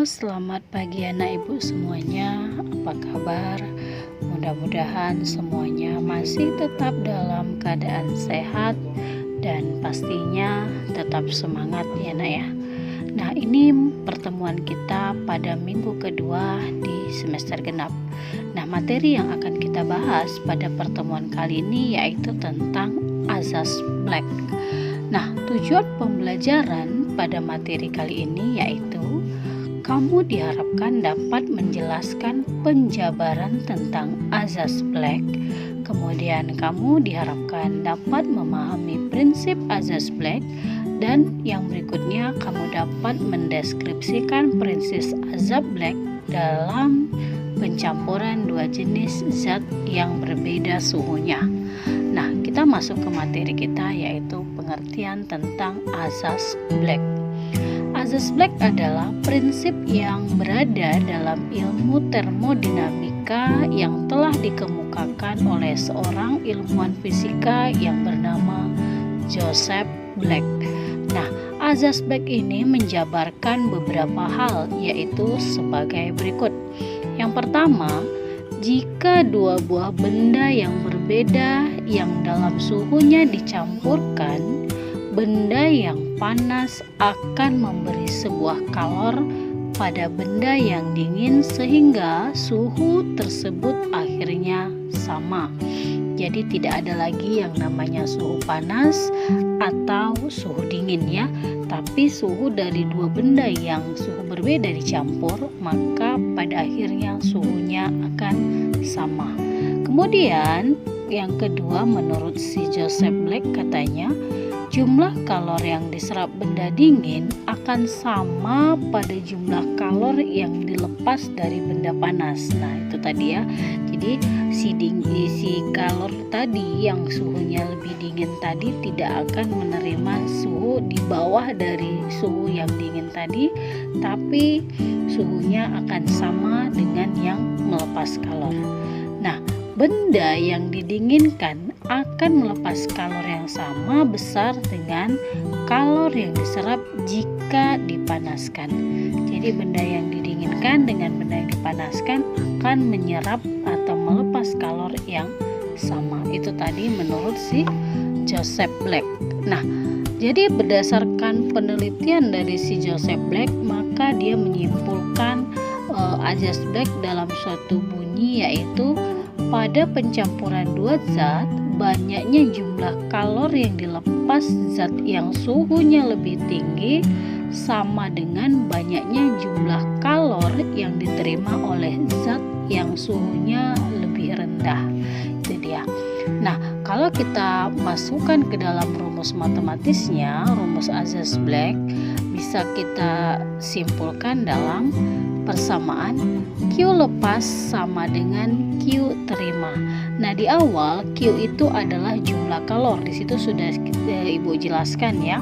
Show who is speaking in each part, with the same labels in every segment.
Speaker 1: Selamat pagi anak ibu semuanya. Apa kabar? Mudah-mudahan semuanya masih tetap dalam keadaan sehat dan pastinya tetap semangat ya nak ya. Nah, ini pertemuan kita pada minggu kedua di semester genap. Nah, materi yang akan kita bahas pada pertemuan kali ini yaitu tentang azas Black. Nah, tujuan pembelajaran pada materi kali ini yaitu kamu diharapkan dapat menjelaskan penjabaran tentang azas Black. Kemudian kamu diharapkan dapat memahami prinsip azas Black. Dan yang berikutnya kamu dapat mendeskripsikan prinsip azas Black dalam pencampuran dua jenis zat yang berbeda suhunya. Nah, kita masuk ke materi kita yaitu pengertian tentang azas Black. Azas Black adalah prinsip yang berada dalam ilmu termodinamika yang telah dikemukakan oleh seorang ilmuwan fisika yang bernama Joseph Black. Nah, azas Black ini menjabarkan beberapa hal yaitu sebagai berikut. Yang pertama, jika dua buah benda yang berbeda yang dalam suhunya dicampurkan, benda yang panas akan memberi sebuah kalor pada benda yang dingin sehingga suhu tersebut akhirnya sama. Jadi tidak ada lagi yang namanya suhu panas atau suhu dingin ya, tapi suhu dari dua benda yang suhu berbeda dicampur, maka pada akhirnya suhunya akan sama. Kemudian yang kedua, menurut si Joseph Black katanya, jumlah kalor yang diserap benda dingin akan sama pada jumlah kalor yang dilepas dari benda panas. Nah, itu tadi ya. Jadi si kalor tadi yang suhunya lebih dingin tadi tidak akan menerima suhu di bawah dari suhu yang dingin tadi, tapi suhunya akan sama dengan yang melepas kalor. Nah, benda yang didinginkan akan melepas kalor yang sama besar dengan kalor yang diserap jika dipanaskan. Jadi benda yang didinginkan dengan benda yang dipanaskan akan menyerap atau melepas kalor yang sama. Itu tadi menurut si Joseph Black. Nah, jadi berdasarkan penelitian dari si Joseph Black, maka dia menyimpulkan azas Black dalam suatu bunyi yaitu pada pencampuran dua zat, banyaknya jumlah kalor yang dilepas zat yang suhunya lebih tinggi sama dengan banyaknya jumlah kalor yang diterima oleh zat yang suhunya lebih rendah. Itu dia. Nah, kalau kita masukkan ke dalam rumus matematisnya, rumus azas Black bisa kita simpulkan dalam persamaan Q lepas sama dengan Q terima. Nah, di awal Q itu adalah jumlah kalor. Di situ sudah Ibu jelaskan ya.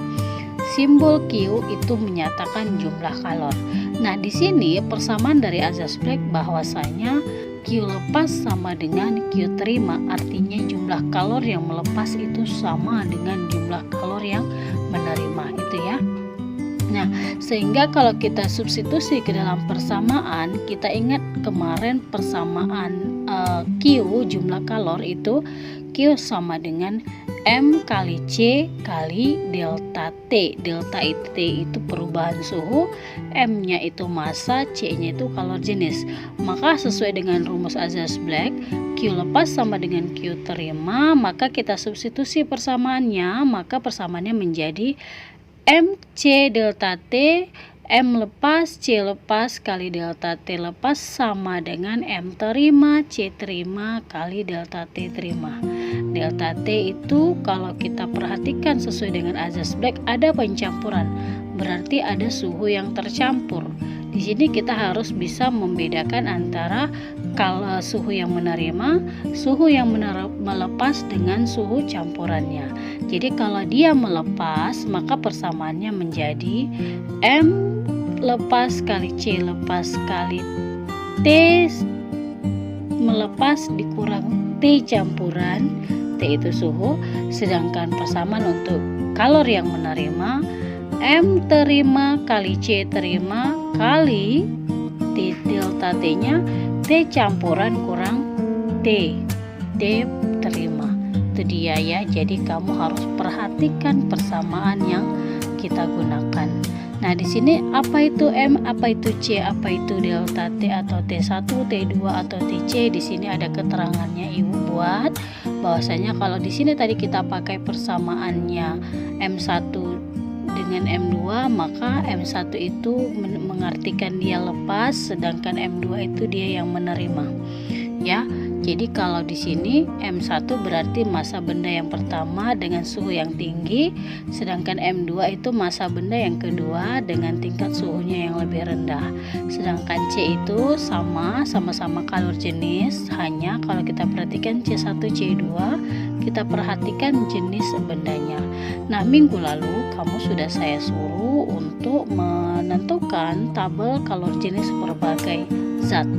Speaker 1: Simbol Q itu menyatakan jumlah kalor. Nah, di sini persamaan dari azas Black bahwasanya Q lepas sama dengan Q terima, artinya jumlah kalor yang melepas itu sama dengan jumlah kalor yang menerima, itu ya. Nah, sehingga kalau kita substitusi ke dalam persamaan, kita ingat kemarin persamaan Q jumlah kalor itu Q sama dengan M kali C kali delta T. Delta T itu perubahan suhu, M-nya itu massa, C-nya itu kalor jenis. Maka sesuai dengan rumus azas Black, Q lepas sama dengan Q terima, maka kita substitusi persamaannya, maka persamaannya menjadi MC delta T, M lepas, C lepas kali delta T lepas sama dengan M terima, C terima kali delta T terima. Delta T itu kalau kita perhatikan sesuai dengan azas Black ada pencampuran, berarti ada suhu yang tercampur. Di sini kita harus bisa membedakan antara kalau suhu yang menerima, suhu yang melepas dengan suhu campurannya. Jadi kalau dia melepas, maka persamaannya menjadi M lepas kali C lepas kali T melepas dikurang T campuran. T itu suhu, sedangkan persamaan untuk kalor yang menerima M terima kali C terima kali T delta T-nya T campuran kurang T terima. Itu dia ya. Jadi kamu harus perhatikan persamaan yang kita gunakan. Nah, di sini apa itu M, apa itu C, apa itu delta T atau T1, T2 atau TC. Di sini ada keterangannya Ibu buat bahwasanya kalau di sini tadi kita pakai persamaannya M1 dengan M2, maka M1 itu mengartikan dia lepas, sedangkan M2 itu dia yang menerima. Ya. Jadi kalau di sini M1 berarti massa benda yang pertama dengan suhu yang tinggi, sedangkan M2 itu massa benda yang kedua dengan tingkat suhunya yang lebih rendah. Sedangkan C itu sama-sama kalor jenis, hanya kalau kita perhatikan C1, C2, kita perhatikan jenis bendanya. Nah, minggu lalu kamu sudah saya suruh untuk menentukan tabel kalor jenis berbagai zat.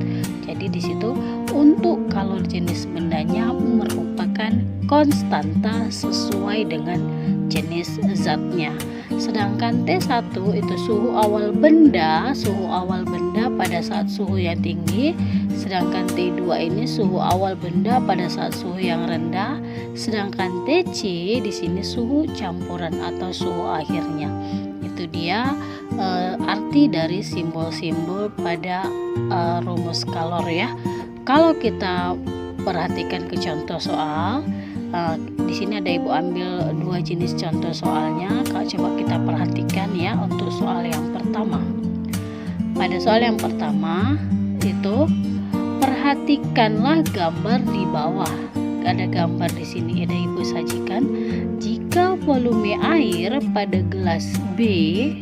Speaker 1: Jadi di situ untuk kalor jenis bendanya merupakan konstanta sesuai dengan jenis zatnya. Sedangkan T1 itu suhu awal benda pada saat suhu yang tinggi, sedangkan T2 ini suhu awal benda pada saat suhu yang rendah, sedangkan TC di sini suhu campuran atau suhu akhirnya. Itu dia arti dari simbol-simbol pada rumus kalor ya. Kalau kita perhatikan ke contoh soal, di sini ada Ibu ambil dua jenis contoh soalnya. Kalau coba kita perhatikan ya untuk soal yang pertama. Pada soal yang pertama itu perhatikanlah gambar di bawah. Ada gambar di sini, ada Ibu sajikan. Jika volume air pada gelas B,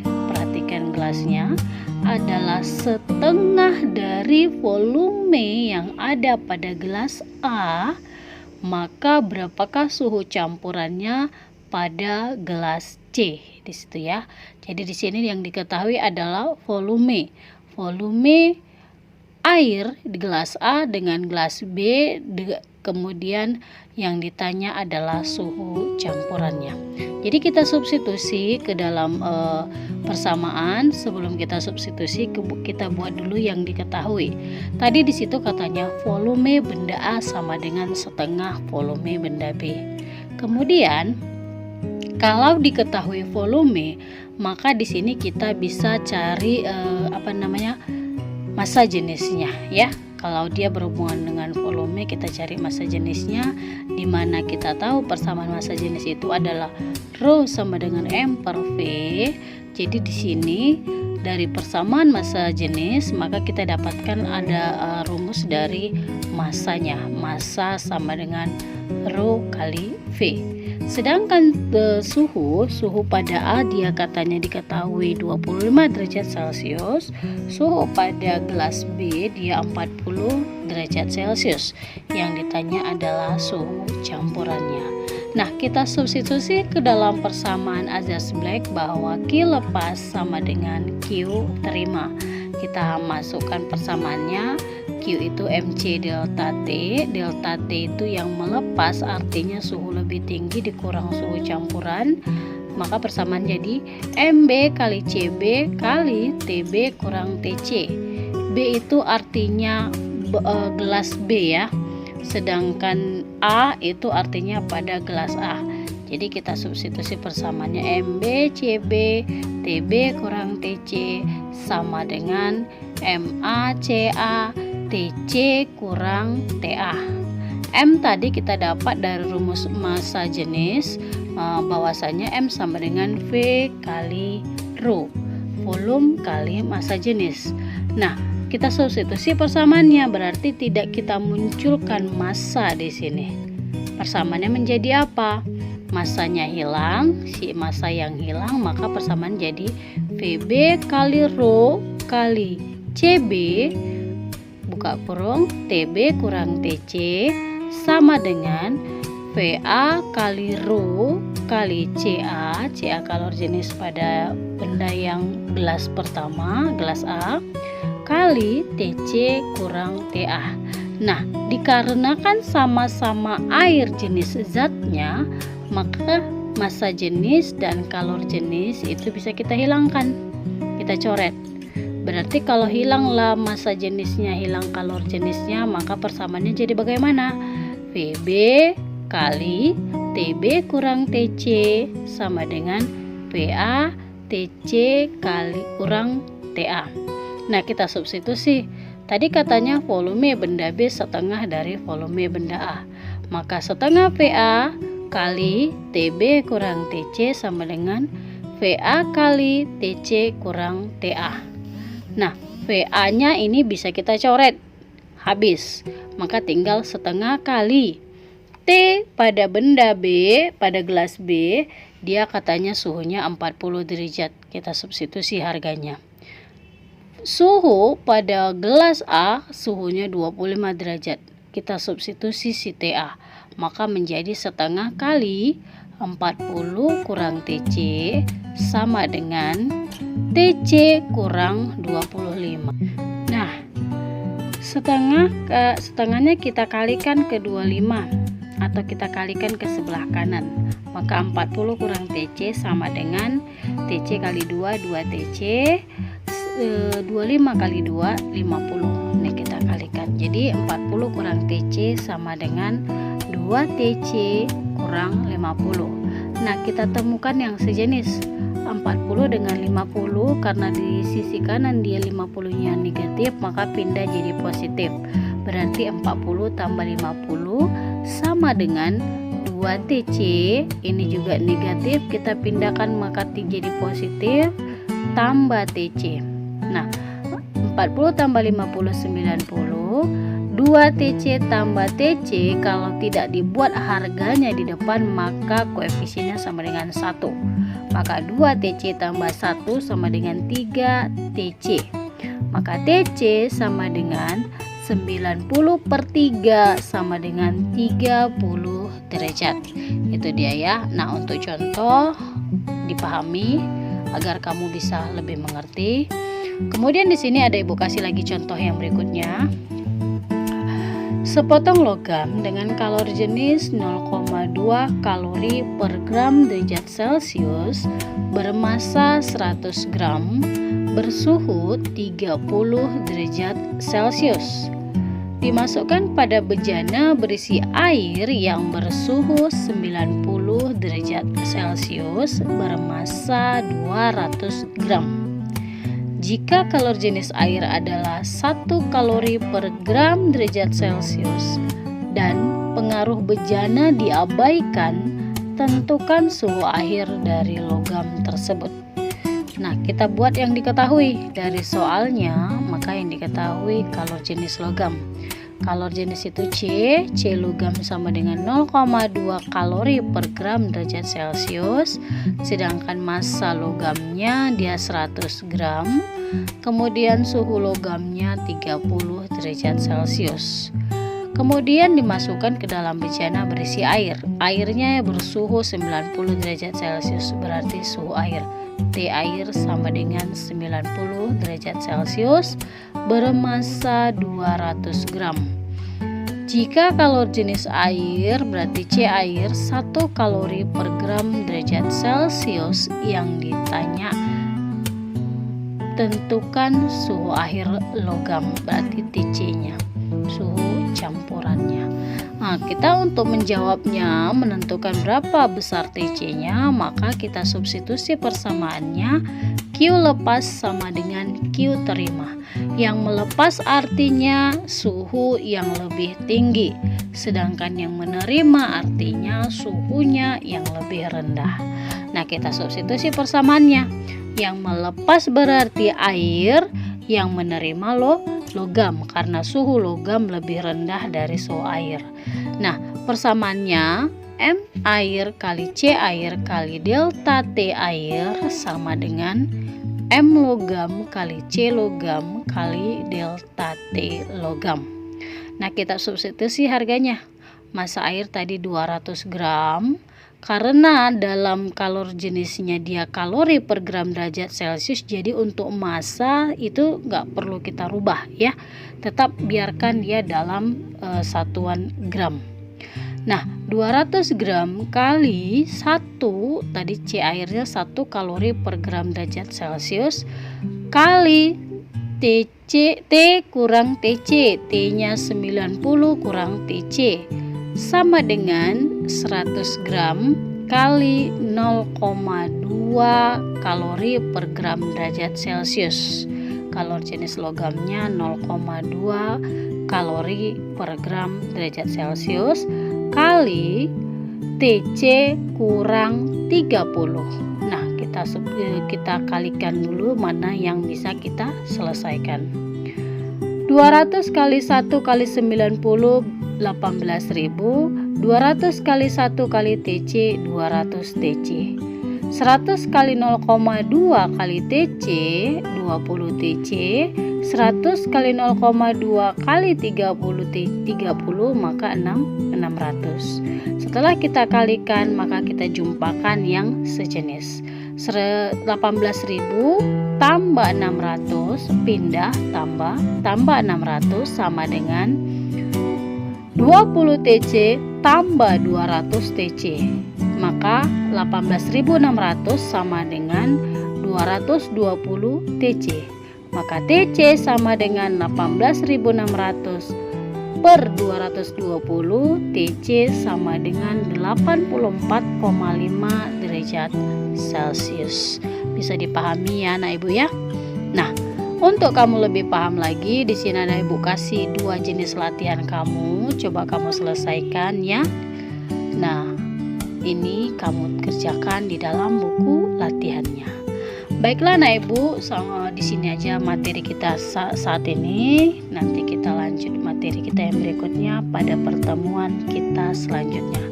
Speaker 1: perhatikan gelasnya, adalah setengah dari volume yang ada pada gelas A, maka berapakah suhu campurannya pada gelas C? Di situ ya. Jadi di sini yang diketahui adalah volume air di gelas A dengan gelas B, kemudian yang ditanya adalah suhu campurannya. Jadi kita substitusi ke dalam persamaan. Sebelum kita substitusi, kita buat dulu yang diketahui. Tadi di situ katanya volume benda A sama dengan setengah volume benda B. Kemudian kalau diketahui volume, maka di sini kita bisa cari massa jenisnya ya. Kalau dia berhubungan dengan volume, kita cari massa jenisnya, di mana kita tahu persamaan massa jenis itu adalah Rho sama dengan M per V. Jadi di sini dari persamaan massa jenis, maka kita dapatkan ada rumus dari massanya. Massa sama dengan Rho kali V. Sedangkan suhu pada A dia katanya diketahui 25 derajat Celcius, suhu pada gelas B dia 40 derajat Celcius. Yang ditanya adalah suhu campurannya. Nah, kita substitusi ke dalam persamaan azas Black bahwa Q lepas sama dengan Q terima. Kita masukkan persamaannya. Q itu MC delta T. Delta T itu yang melepas, artinya suhu lebih tinggi dikurang suhu campuran. Maka persamaan jadi MB kali CB kali TB kurang TC. B itu artinya gelas B ya. Sedangkan A itu artinya pada gelas A. Jadi kita substitusi persamaannya MB CB TB kurang TC sama dengan MA CA TC kurang TA. M tadi kita dapat dari rumus massa jenis, bahwasanya M sama dengan V kali Rho, volume kali massa jenis. Nah, kita substitusi persamaannya, berarti tidak kita munculkan massa di sini. Persamaannya menjadi apa? Massanya hilang, si massa yang hilang, maka persamaan jadi VB kali Rho kali CB buka kurung TB kurang TC sama dengan VA kali Rho kali CA. CA kalor jenis pada benda yang gelas pertama, gelas A, kali TC kurang TA. Nah, dikarenakan sama-sama air jenis zatnya, maka massa jenis dan kalor jenis itu bisa kita hilangkan, kita coret. Berarti kalau hilanglah massa jenisnya, hilang kalor jenisnya, maka persamaannya jadi bagaimana? VB kali TB kurang TC sama dengan VA TC kali kurang TA. Nah, kita substitusi. Tadi katanya volume benda B setengah dari volume benda A. Maka setengah VA kali TB kurang TC sama dengan VA kali TC kurang TA. Nah, VA-nya ini bisa kita coret. Habis. Maka tinggal setengah kali T pada benda B, pada gelas B, dia katanya suhunya 40 derajat. Kita substitusi harganya. Suhu pada gelas A suhunya 25 derajat. Kita substitusi si TA. Maka menjadi setengah kali 40 kurang TC sama dengan TC kurang 25. Nah, setengahnya kita kalikan ke 25 atau kita kalikan ke sebelah kanan. Maka 40 kurang TC sama dengan TC kali 2, 2 TC, 25 kali 2, 50. Ini kita kalikan. Jadi 40 kurang TC sama dengan 2 TC kurang 50. Nah, kita temukan yang sejenis. 40 dengan 50, karena di sisi kanan dia 50-nya negatif, maka pindah jadi positif. Berarti 40 tambah 50 sama dengan 2 TC. Ini juga negatif, kita pindahkan maka jadi positif, tambah TC. Nah, 40 tambah 50 90. 2 TC tambah TC, kalau tidak dibuat harganya di depan maka koefisiennya sama dengan 1. Maka 2 TC tambah 1 sama dengan 3 TC. Maka TC sama dengan 90/3 sama dengan 30 derajat. Itu dia ya. Nah, untuk contoh dipahami agar kamu bisa lebih mengerti. Kemudian di sini ada Ibu kasih lagi contoh yang berikutnya. Sepotong logam dengan kalor jenis 0,2 kalori per gram derajat Celcius bermassa 100 gram bersuhu 30 derajat Celcius dimasukkan pada bejana berisi air yang bersuhu 90 derajat Celcius bermassa 200 gram. Jika kalor jenis air adalah 1 kalori per gram derajat Celcius dan pengaruh bejana diabaikan, tentukan suhu akhir dari logam tersebut. Nah, kita buat yang diketahui dari soalnya, maka yang diketahui kalor jenis logam. Kalor jenis itu C logam sama dengan 0,2 kalori per gram derajat Celcius, sedangkan massa logamnya dia 100 gram, kemudian suhu logamnya 30 derajat Celcius. Kemudian dimasukkan ke dalam bejana berisi air. Airnya bersuhu 90 derajat Celcius, berarti suhu air T air sama dengan 90 derajat Celcius bermassa 200 gram. Jika kalor jenis air berarti C air 1 kalori per gram derajat Celcius, yang ditanya tentukan suhu akhir logam, berarti TC-nya, suhu campurannya. Nah, kita untuk menjawabnya, menentukan berapa besar TC-nya, maka kita substitusi persamaannya. Q lepas sama dengan Q terima. Yang melepas artinya suhu yang lebih tinggi, sedangkan yang menerima artinya suhunya yang lebih rendah. Nah, kita substitusi persamaannya. Yang melepas berarti air, yang menerima logam, karena suhu logam lebih rendah dari suhu air. Nah, persamaannya M air kali C air kali delta T air sama dengan M logam kali C logam kali delta T logam. Nah, kita substitusi harganya. Massa air tadi 200 gram, karena dalam kalor jenisnya dia kalori per gram derajat Celcius, jadi untuk massa itu nggak perlu kita rubah ya, tetap biarkan dia dalam satuan gram. Nah, 200 gram kali 1, tadi C airnya 1 kalori per gram derajat Celcius, kali TC, T kurang TC, T-nya 90 kurang TC, sama dengan 100 gram kali 0,2 kalori per gram derajat Celcius. Kalau jenis logamnya 0,2 kalori per gram derajat Celcius kali TC kurang 30. Nah, kita kalikan dulu mana yang bisa kita selesaikan. 200 kali 1 kali 90 18.000, 200 kali 1 kali TC 200 TC, 100 kali 0,2 kali TC 20 TC, 100 kali 0,2 kali 30 maka 600. Setelah kita kalikan maka kita jumpakan yang sejenis. 18.000 tambah 600 pindah tambah 600 sama dengan 20 TC tambah 200 TC, maka 18.600 sama dengan 220 TC, maka TC sama dengan 18.600 per 220, TC sama dengan 84,5 derajat Celcius. Bisa dipahami ya anak ibu ya. Nah, untuk kamu lebih paham lagi, di sini ada ibu kasih 2 jenis latihan kamu. Coba kamu selesaikan ya. Nah, ini kamu kerjakan di dalam buku latihannya. Baiklah anak ibu, di sini aja materi kita saat ini. Nanti kita lanjut materi kita yang berikutnya pada pertemuan kita selanjutnya.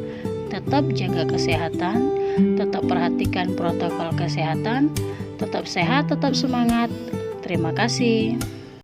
Speaker 1: Tetap jaga kesehatan, tetap perhatikan protokol kesehatan, tetap sehat, tetap semangat. Terima kasih.